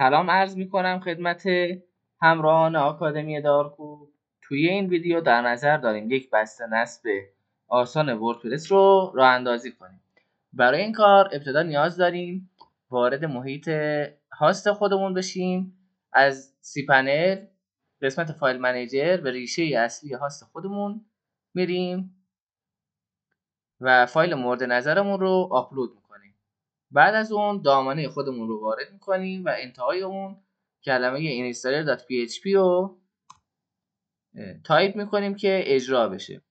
سلام عرض میکنم خدمت همراهان آکادمی دارکوب. توی این ویدیو در نظر داریم یک بسته نصب آسان وردپرس رو راه اندازی کنیم. برای این کار ابتدا نیاز داریم وارد محیط هاست خودمون بشیم. از cPanel قسمت فایل منیجر به ریشه اصلی هاست خودمون میریم و فایل مورد نظرمون رو آپلود میکنیم. بعد از اون دامنه خودمون رو وارد میکنیم و انتهای اون کلمه installer.php رو تایپ میکنیم که اجرا بشه.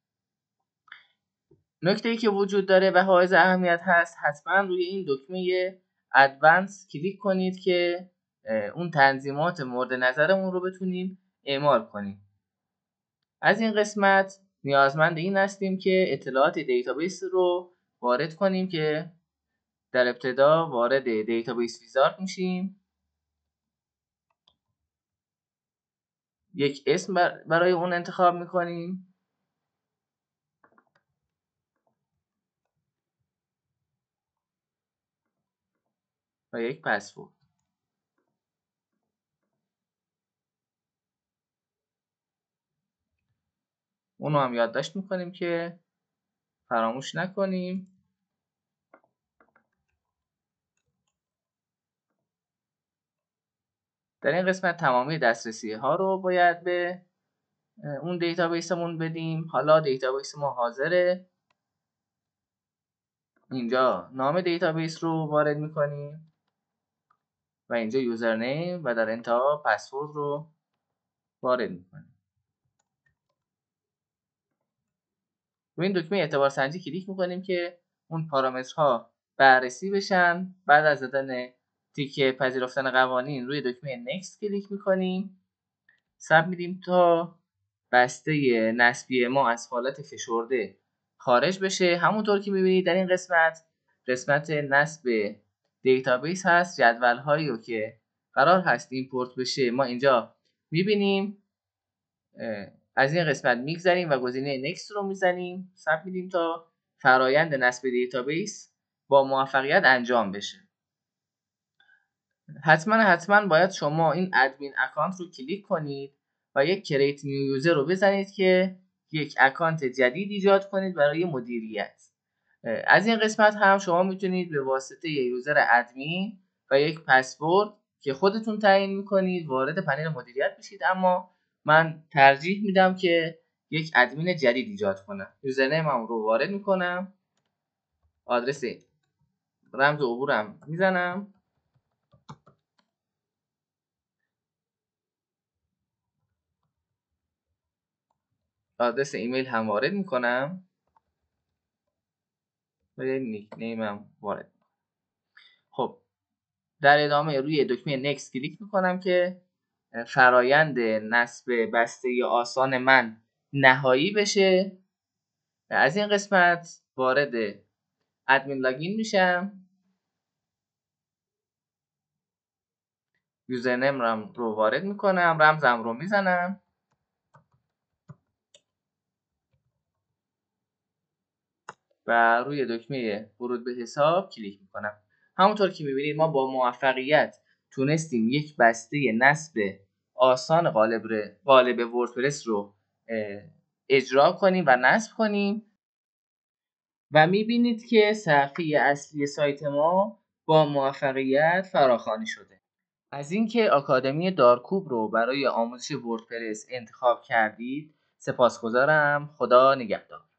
نکته‌ای که وجود داره و حائز اهمیت هست، حتما روی این دکمه ادوانس کلیک کنید که اون تنظیمات مورد نظرمون رو بتونیم اعمال کنیم. از این قسمت نیازمند این هستیم که اطلاعات دیتابیس رو وارد کنیم که در ابتدا وارد دیتابیس ویزارد میشیم. یک اسم برای اون انتخاب میکنیم و یک پسورد. اونو هم یادداشت میکنیم که فراموش نکنیم. در این قسمت تمامی دسترسی ها رو باید به اون دیتابیسمون بدیم. حالا دیتابیس ما حاضره. اینجا نام دیتابیس رو وارد میکنیم و اینجا یوزرنیم و در انتها پسورد رو وارد میکنیم. روی این دکمه اعتبار سنجی کلیک میکنیم که اون پارامترها بررسی بشن. بعد از زدن تیک پذیرفتن قوانین روی دکمه نکست کلیک میکنیم. صبر میدیم تا بسته نصبی ما از حالت فشرده خارج بشه. همونطور که میبینید در این قسمت نصب دیتابیس هست. جدول هایی رو که قرار هست ایمپورت بشه ما اینجا میبینیم. از این قسمت میگذریم و گزینه نکست رو میزنیم. صبر میدیم تا فرایند نصب دیتابیس با موفقیت انجام بشه. حتما باید شما این ادمین اکانت رو کلیک کنید و یک کریت نیو یوزر رو بزنید که یک اکانت جدید ایجاد کنید برای مدیریت. از این قسمت هم شما میتونید به واسطه یوزر ادمین و یک پسورد که خودتون تعیین میکنید وارد پنل مدیریت بشید، اما من ترجیح میدم که یک ادمین جدید ایجاد کنم. یوزرنیمم رو وارد میکنم، آدرس رمز عبورم میزنم، آدرس ایمیل هم وارد میکنم و نیک نیمم وارد. خب در ادامه روی دکمه نکست کلیک میکنم که فرایند نصب بسته آسان من نهایی بشه. از این قسمت وارد ادمین لاگین میشم. یوزرنیم رو وارد میکنم، رمزم رو میزنم و روی دکمه ورود به حساب کلیک میکنم. همونطور که میبینید ما با موفقیت تونستیم یک بسته نصب آسان قالب وردپرس رو اجرا کنیم و نصب کنیم و میبینید که صفحه اصلی سایت ما با موفقیت فراخوانی شده. از اینکه آکادمی دارکوب رو برای آموزش وردپرس انتخاب کردید سپاسگزارم. خدا نگهدار.